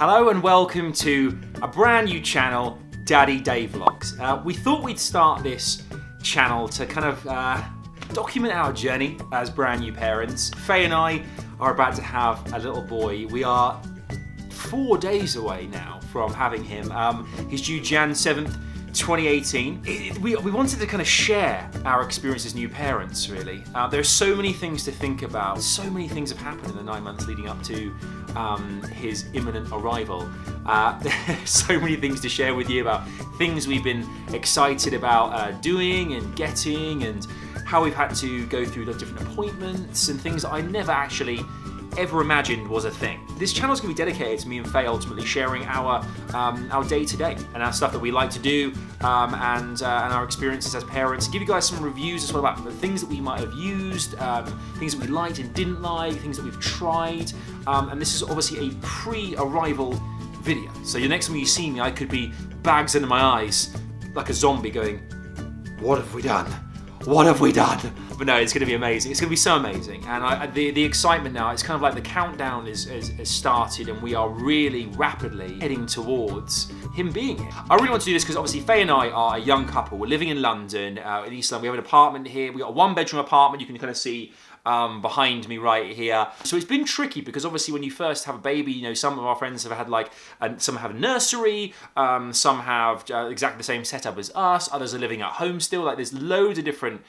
Hello and welcome to a brand new channel, DaddyDayVlogs. We thought we'd start this channel to kind of document our journey as brand new parents. Faye and I are about to have a little boy. We are 4 days away now from having him. He's due Jan 7th, 2018. We wanted to kind of share our experience as new parents, really. There's so many things to think about. So many things have happened in the 9 months leading up to his imminent arrival. There's so many things to share with you about things we've been excited about doing and getting, and how we've had to go through the different appointments and things that I never actually ever imagined was a thing. This channel is going to be dedicated to me and Faye ultimately sharing our day-to-day and our stuff that we like to do and our experiences as parents. Give you guys some reviews as well about the things that we might have used, things that we liked and didn't like, things that we've tried. And this is obviously a pre-arrival video. So the next time you see me, I could be bags under my eyes like a zombie going, "What have we done? What have we done?" But no, it's going to be amazing. It's going to be so amazing. And the excitement now, it's kind of like the countdown has started and we are really rapidly heading towards him being here. I really want to do this because obviously Faye and I are a young couple. We're living in London, in East London. We have an apartment here. We've got a 1-bedroom apartment. You can kind of see behind me right here. So it's been tricky because obviously when you first have a baby, you know, some of our friends have had some have a nursery, some have exactly the same setup as us, others are living at home still. Like there's loads of different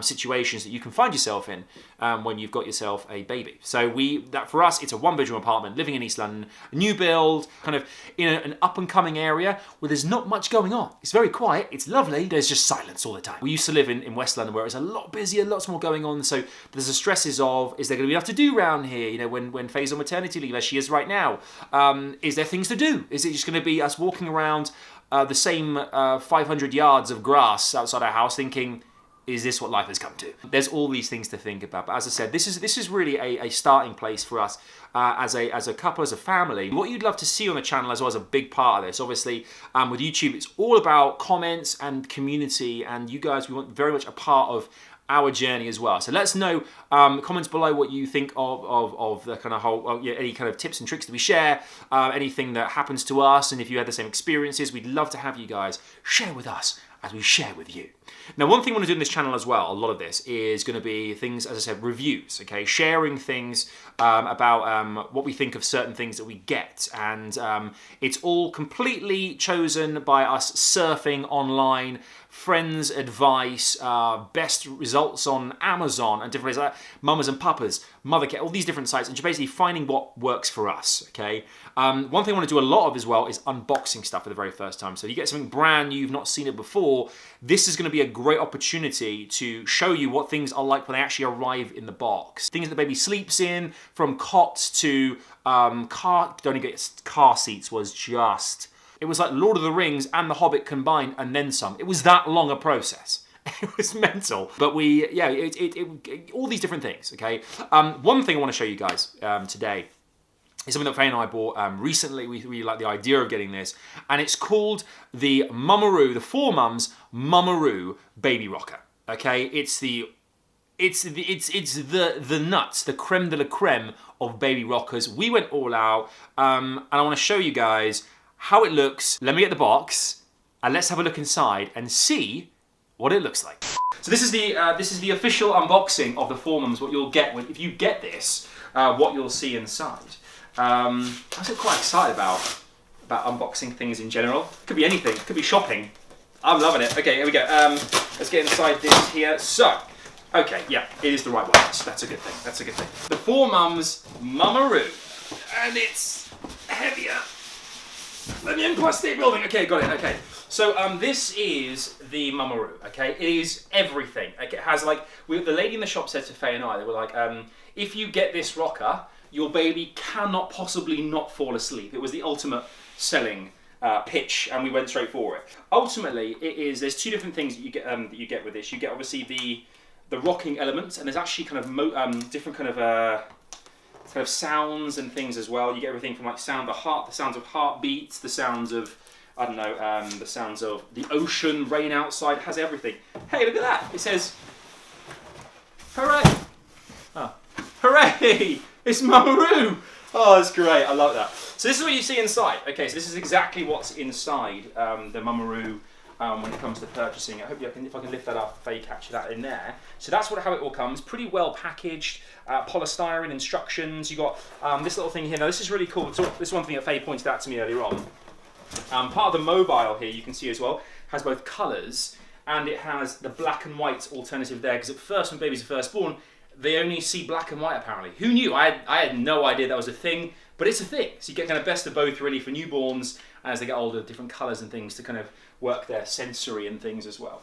situations that you can find yourself in when you've got yourself a baby. So for us, it's a 1-bedroom apartment living in East London, a new build, kind of in an up and coming area where there's not much going on. It's very quiet, it's lovely, there's just silence all the time. We used to live in West London where it's a lot busier, lots more going on, so there's the stresses of, is there going to be enough to do around here? You know, when Faye's on maternity leave, as she is right now, is there things to do? Is it just going to be us walking around the same 500 yards of grass outside our house thinking, is this what life has come to? There's all these things to think about. But as I said, this is really a starting place for us as a couple, as a family. What you'd love to see on the channel as well as a big part of this, obviously, with YouTube, it's all about comments and community. And you guys, we want very much a part of our journey as well. So let us know comments below what you think of the kind of whole, any kind of tips and tricks that we share, anything that happens to us, and if you had the same experiences, we'd love to have you guys share with us as we share with you. Now, one thing I want to do in this channel as well, a lot of this, is going to be things, as I said, reviews, okay? Sharing things about what we think of certain things that we get. And it's all completely chosen by us surfing online, friends' advice, best results on Amazon and different places like that, Mamas and Papas, Mothercare, all these different sites, and just basically finding what works for us, okay? One thing I want to do a lot of as well is unboxing stuff for the very first time. So if you get something brand new, you've not seen it before, this is going to be a great opportunity to show you what things are like when they actually arrive in the box. Things that the baby sleeps in, from cots to car seats was just... It was like Lord of the Rings and The Hobbit combined and then some. It was that long a process. It was mental. But all these different things, okay? One thing I want to show you guys today is something that Faye and I bought recently. We really like the idea of getting this. And it's called the MAMAROO, the 4moms mamaRoo baby rocker, okay? It's the nuts, the creme de la creme of baby rockers. We went all out, and I want to show you guys how it looks. Let me get the box, and let's have a look inside and see what it looks like. So this is the official unboxing of the 4moms. What you'll get if you get this, what you'll see inside. I'm also quite excited about unboxing things in general. Could be anything. Could be shopping. I'm loving it. Okay, here we go. Let's get inside this here. So, okay, yeah, it is the right one. That's a good thing. That's a good thing. The 4moms mamaRoo, and it's heavier. Let me Empire State Building. Okay, got it. Okay. So this is the MAMAROO. Okay, it is everything. Okay, it has like the lady in the shop said to Faye and I, they were like, if you get this rocker, your baby cannot possibly not fall asleep. It was the ultimate selling pitch, and we went straight for it. Ultimately, there's two different things that you get with this. You get obviously the rocking elements, and there's actually kind of different kind of sounds and things as well. You get everything from like the sounds of heartbeats, the sounds of, I don't know, the sounds of the ocean, rain outside. It has everything. Hey, look at that! It says, "Hooray!" Oh, hooray! It's MAMAROO! Oh, that's great. I love that. So this is what you see inside. Okay, so this is exactly what's inside the MAMAROO when it comes to purchasing. I hope if I can lift that up, if I capture that in there. So that's how it all comes. Pretty well packaged, polystyrene instructions. You got this little thing here. Now this is really cool. So this is one thing that Faye pointed out to me earlier on. Part of the mobile here, you can see as well, has both colours and it has the black and white alternative there. Because at first, when babies are first born, they only see black and white apparently. Who knew? I had no idea that was a thing, but it's a thing. So you get kind of best of both really for newborns, and as they get older, different colours and things to kind of work their sensory and things as well.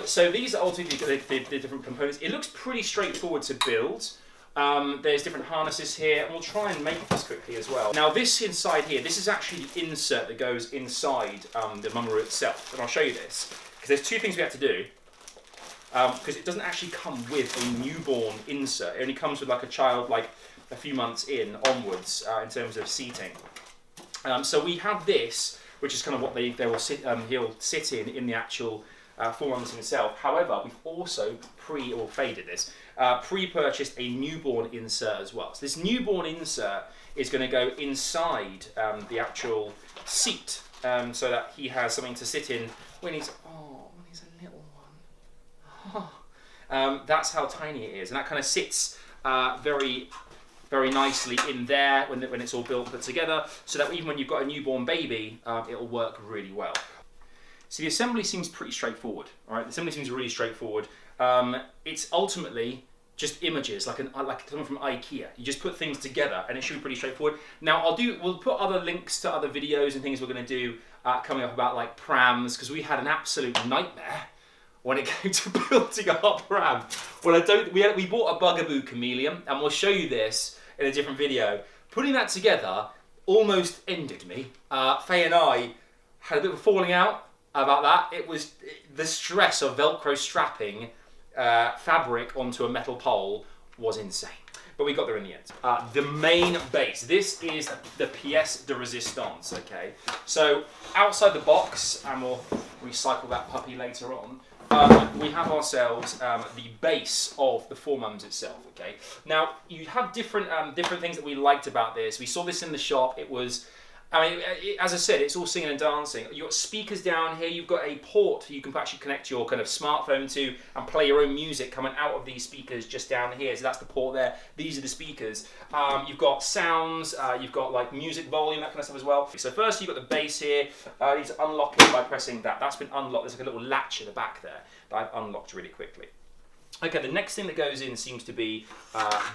So these are ultimately the different components. It looks pretty straightforward to build. There's different harnesses here, and we'll try and make this quickly as well. Now this inside here, this is actually the insert that goes inside the MAMAROO itself, and I'll show you this, because there's two things we have to do. Because it doesn't actually come with a newborn insert. It only comes with like a child like a few months in onwards in terms of seating. So we have this, which is kind of what he'll sit in the actual 4moms himself. However, we've also pre-purchased a newborn insert as well. So this newborn insert is going to go inside the actual seat, so that he has something to sit in when he's a little one. That's how tiny it is, and that kind of sits very, very nicely in there when it's all put together, so that even when you've got a newborn baby, it'll work really well. So the assembly seems pretty straightforward. All right, the assembly seems really straightforward. It's ultimately just images, like something from IKEA. You just put things together, and it should be pretty straightforward. Now we'll put other links to other videos and things we're going to do coming up about like prams, because we had an absolute nightmare when it came to building our pram. Well, we bought a Bugaboo chameleon, and we'll show you this in a different video. Putting that together almost ended me. Faye and I had a bit of a falling out about that. It was the stress of Velcro strapping fabric onto a metal pole was insane. But we got there in the end. The main base. This is the pièce de résistance, okay? So outside the box, and we'll recycle that puppy later on, we have ourselves the base of the 4moms itself, okay? Now, you have different things that we liked about this. We saw this in the shop. It was, as I said, it's all singing and dancing. You've got speakers down here. You've got a port you can actually connect your kind of smartphone to and play your own music coming out of these speakers just down here. So that's the port there. These are the speakers. You've got sounds. You've got like music volume, that kind of stuff as well. So first you've got the base here. You need to unlock it by pressing that. That's been unlocked. There's like a little latch at the back there that I've unlocked really quickly. Okay, the next thing that goes in seems to be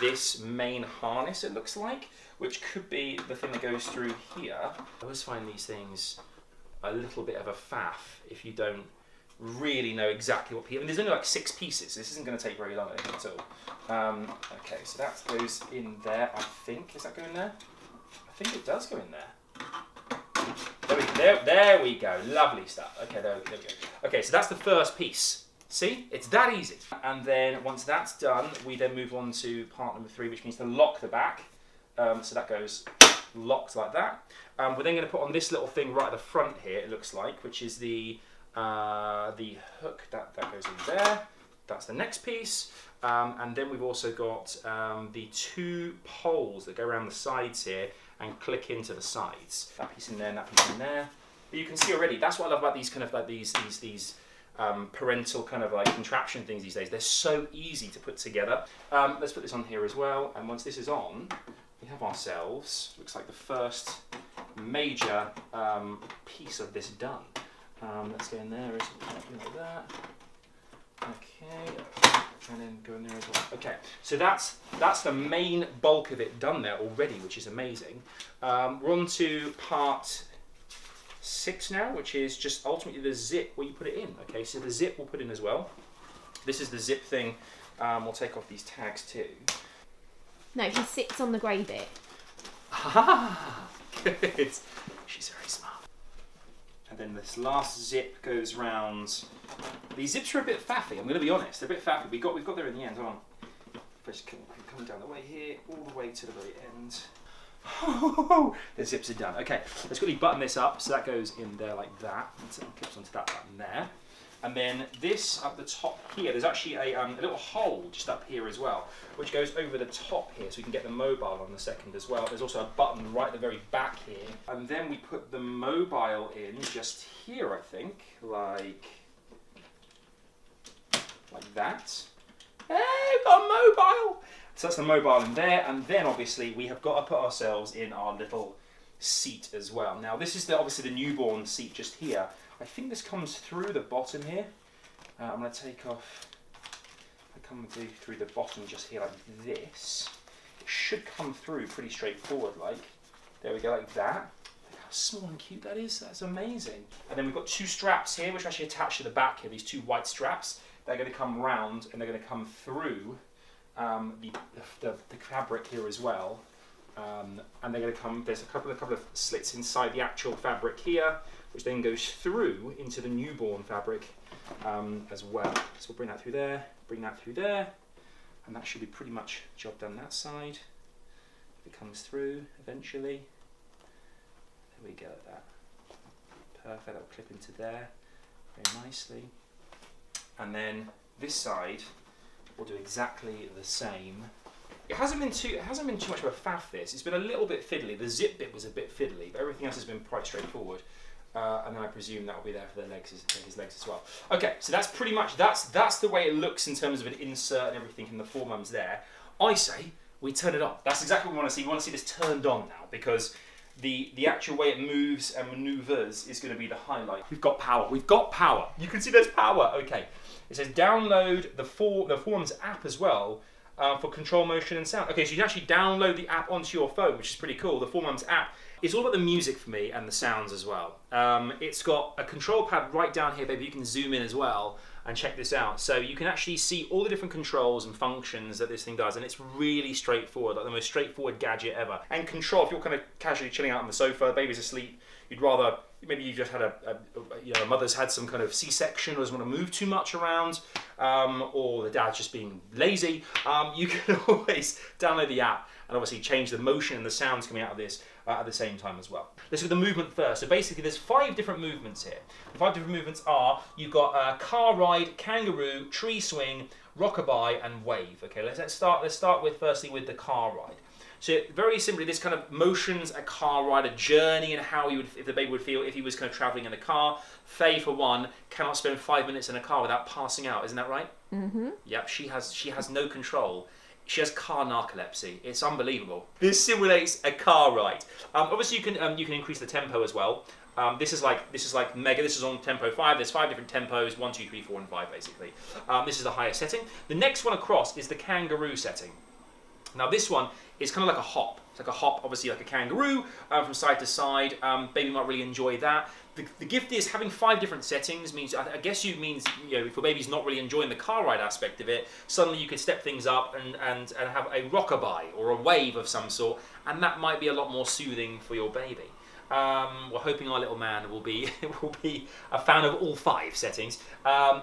this main harness, it looks like, which could be the thing that goes through here. I always find these things a little bit of a faff if you don't really know exactly what piece. There's only like 6 pieces. This isn't going to take very long at all. Okay, so that goes in there, I think. Does that go in there? I think it does go in there. There we go. Lovely stuff. Okay, there we go. Okay, so that's the first piece. See? It's that easy. And then once that's done, we then move on to part number 3, which means to lock the back. So that goes locked like that. We're then going to put on this little thing right at the front here, it looks like, which is the hook that goes in there. That's the next piece. And then we've also got the 2 poles that go around the sides here and click into the sides. That piece in there and that piece in there. But you can see already, that's what I love about these kind of like these parental kind of like contraption things these days. They're so easy to put together. Let's put this on here as well. And once this is on, we have ourselves, looks like the first major piece of this done. Let's go in there, something like that. Okay, and then go in there as well. Okay, so that's the main bulk of it done there already, which is amazing. We're on to part 6 now, which is just ultimately the zip where you put it in. Okay, so the zip we'll put in as well. This is the zip thing. We'll take off these tags too. No, he sits on the grey bit. Ah, good. She's very smart. And then this last zip goes round. These zips are a bit faffy, I'm going to be honest. They're a bit faffy. We've got there in the end. Hold on. First, come down the way here, all the way to the very end. Oh, the zips are done. Okay, let's quickly button this up. So that goes in there like that. And so it clips onto that button there. And then this up the top here, there's actually a little hole just up here as well, which goes over the top here, so we can get the mobile on the second as well. There's also a button right at the very back here. And then we put the mobile in just here, I think, like that. Hey, we've got a mobile! So that's the mobile in there, and then obviously we have got to put ourselves in our little seat as well. Now this is obviously the newborn seat just here. I think this comes through the bottom here. I'm going to take off, I come through the bottom just here like this. It should come through pretty straightforward, like. There we go, like that. Look how small and cute that is, that's amazing. And then we've got two straps here, which are actually attached to the back here, these two white straps. They're going to come round and they're going to come through the fabric here as well. And they're going to come, there's a couple of slits inside the actual fabric here, which then goes through into the newborn fabric as well. So we'll bring that through there, and that should be pretty much job done that side. If it comes through eventually. There we go, like that. Perfect, that'll clip into there very nicely. And then this side, we'll do exactly the same. It hasn't been too much of a faff, this. It's been a little bit fiddly. The zip bit was a bit fiddly, but everything else has been quite straightforward. And then I presume that will be there for his legs as well. Okay, so that's pretty much, that's the way it looks in terms of an insert and everything in the 4mums there. I say we turn it on. That's exactly what we want to see. We want to see this turned on now, because the actual way it moves and maneuvers is going to be the highlight. We've got power. We've got power. You can see there's power. Okay. It says download the 4mums app as well for control motion and sound. Okay, so you can actually download the app onto your phone, which is pretty cool. The 4mums app is all about the music for me and the sounds as well. It's got a control pad right down here, baby. You can zoom in as well and check this out. So you can actually see all the different controls and functions that this thing does, and it's really straightforward, like the most straightforward gadget ever. And control, if you're kind of casually chilling out on the sofa, baby's asleep, you'd rather, maybe you just had a mother's had some kind of C-section or doesn't want to move too much around, or the dad's just being lazy, you can always download the app and obviously change the motion and the sounds coming out of this at the same time as well. Let's look at the movement first. So basically there's 5 different movements here. The 5 different movements are, you've got car ride, kangaroo, tree swing, rockabye and wave. Okay, let's start with firstly with the car ride. So very simply, this kind of motions a car ride, a journey, and how he would, if the baby would feel if he was kind of traveling in a car. Faye, for one, cannot spend 5 minutes in a car without passing out. Isn't that right? Mm-hmm. Yep. She has no control. She has car narcolepsy. It's unbelievable. This simulates a car ride. Obviously, you can increase the tempo as well. This is like mega. This is on tempo 5. There's 5 different tempos: 1, 2, 3, 4, and 5 basically. This is the highest setting. The next one across is the kangaroo setting. Now this one is kind of like a hop. It's like a hop, obviously like a kangaroo, from side to side. Baby might really enjoy that. The gift is having 5 different settings means, I guess you means, you know, if your baby's not really enjoying the car ride aspect of it, suddenly you could step things up and have a rockabye or a wave of some sort, and that might be a lot more soothing for your baby. We're hoping our little man will be a fan of all 5 settings.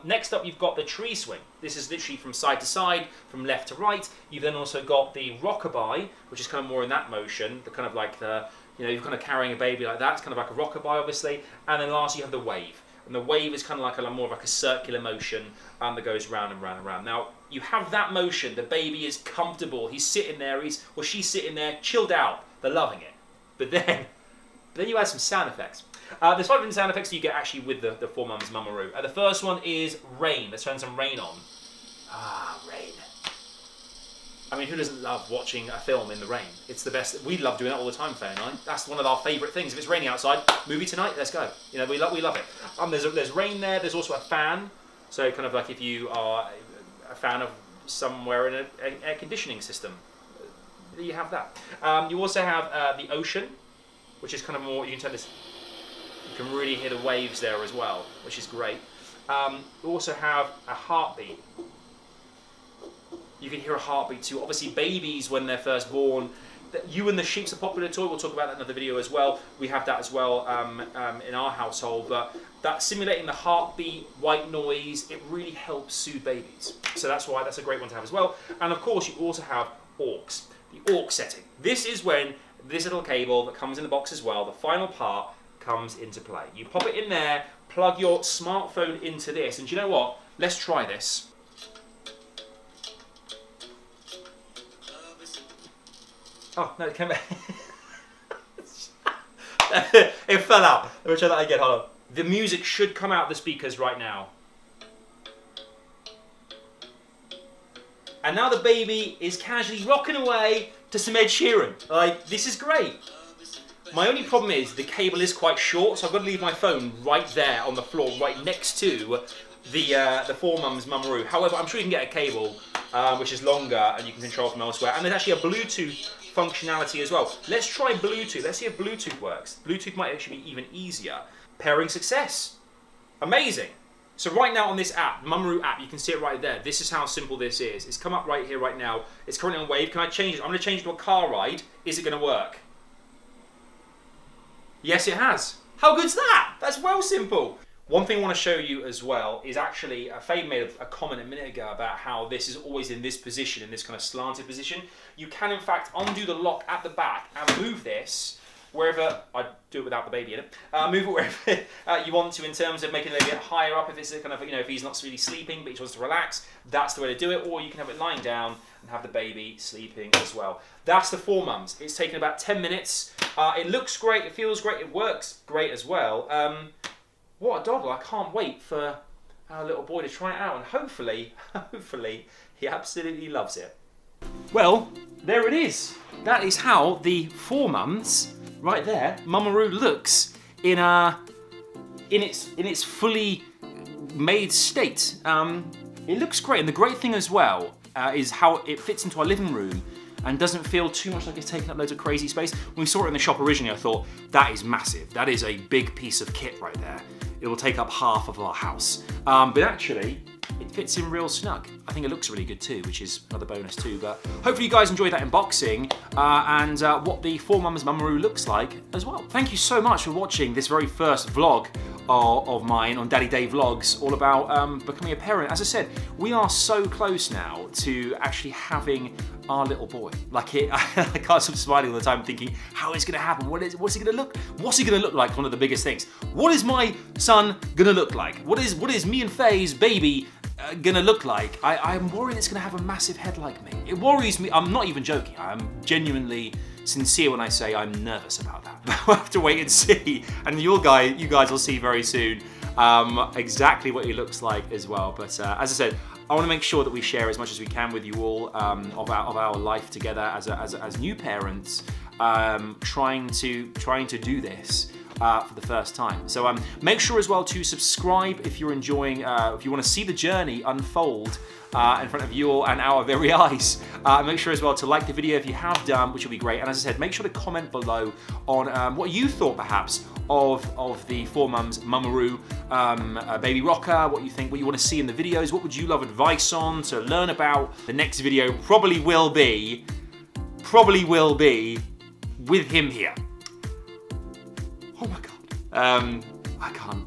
Next up, you've got the tree swing. This is literally from side to side, from left to right. You've then also got the rockabye, which is kind of more in that motion, the kind of like the, you know, you're kind of carrying a baby like that. It's kind of like a rockabye, obviously. And then lastly, you have the wave. And the wave is kind of like more of like a circular motion that goes round and round and round. Now, you have that motion. The baby is comfortable. He's sitting there. She's sitting there, chilled out. They're loving it. But then you add some sound effects. There's 5 different sound effects you get actually with the 4mums mamaRoo. The first one is rain. Let's turn some rain on. Ah, rain. I mean, who doesn't love watching a film in the rain? It's the best. We love doing that all the time, Faye and I. That's one of our favourite things. If it's raining outside, movie tonight, let's go. You know, we love it. There's rain there. There's also a fan. So kind of like if you are a fan of somewhere in an air conditioning system, you have that. You also have the ocean, which is kind of more, you can turn this, you can really hear the waves there as well, which is great. You also have a heartbeat. You can hear a heartbeat too. Obviously babies, when they're first born, You and the Sheep's a popular toy. We'll talk about that in another video as well. We have that as well in our household. But that simulating the heartbeat, white noise, it really helps soothe babies. So that's why that's a great one to have as well. And of course, you also have AUX, the AUX setting. This is when this little cable that comes in the box as well, the final part, comes into play. You pop it in there, plug your smartphone into this, and do you know what? Let's try this. Oh, no, it came back. It fell out. Let me try that again, hold on. The music should come out the speakers right now. And now the baby is casually rocking away to some Ed Sheeran. Like, this is great. My only problem is the cable is quite short, so I've got to leave my phone right there on the floor, right next to the 4moms mamaRoo. However, I'm sure you can get a cable which is longer and you can control from elsewhere. And there's actually a Bluetooth functionality as well. Let's try Bluetooth. Let's see if Bluetooth works. Bluetooth might actually be even easier. Pairing success. Amazing. So right now on this app, MAMAROO app, you can see it right there. This is how simple this is. It's come up right here, right now. It's currently on wave. Can I change it? I'm going to change it to a car ride. Is it going to work? Yes, it has. How good's that? That's well simple. One thing I want to show you as well is actually, Faye made a comment a minute ago about how this is always in this position, in this kind of slanted position. You can in fact undo the lock at the back and move this wherever, I do it without the baby in it, move it wherever you want to in terms of making it a bit higher up if it's kind of, you know, if he's not really sleeping but he wants to relax, that's the way to do it. Or you can have it lying down and have the baby sleeping as well. That's the 4moms. It's taken about 10 minutes. It looks great, it feels great, it works great as well. What a doddle, I can't wait for our little boy to try it out and hopefully he absolutely loves it. Well, there it is. That is how the 4moms, right there, MAMAROO looks in its fully made state. It looks great, and the great thing as well is how it fits into our living room and doesn't feel too much like it's taking up loads of crazy space. When we saw it in the shop originally, I thought, that is massive. That is a big piece of kit right there. It will take up half of our house. But actually, it fits in real snug. I think it looks really good too, which is another bonus too. But hopefully you guys enjoyed that unboxing and what the 4moms mamaRoo looks like as well. Thank you so much for watching this very first vlog of mine on DaddyDayVlogs, all about becoming a parent. As I said, we are so close now to actually having our little boy. Like I can't stop smiling all the time, thinking how it's going to happen. What's he going to look? What's he going to look like? One of the biggest things. What is my son going to look like? What is me and Faye's baby gonna look like? I'm worried it's gonna have a massive head like me. It worries me. I'm not even joking. I'm genuinely sincere when I say I'm nervous about that. We'll have to wait and see, and you guys will see very soon exactly what he looks like as well. But as I said, I want to make sure that we share as much as we can with you all of our life together as new parents, trying to do this for the first time. So make sure as well to subscribe if you're enjoying, if you want to see the journey unfold in front of your and our very eyes. Make sure as well to like the video if you have done, which will be great. And as I said, make sure to comment below on what you thought perhaps of the 4moms mamaRoo baby rocker, what you think, what you want to see in the videos, what would you love advice on to learn about. The next video probably will be with him here. Oh my God. I can't.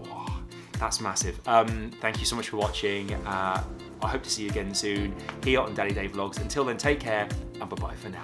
Whoa, that's massive. Thank you so much for watching. I hope to see you again soon here on DaddyDayVlogs. Until then, take care and bye-bye for now.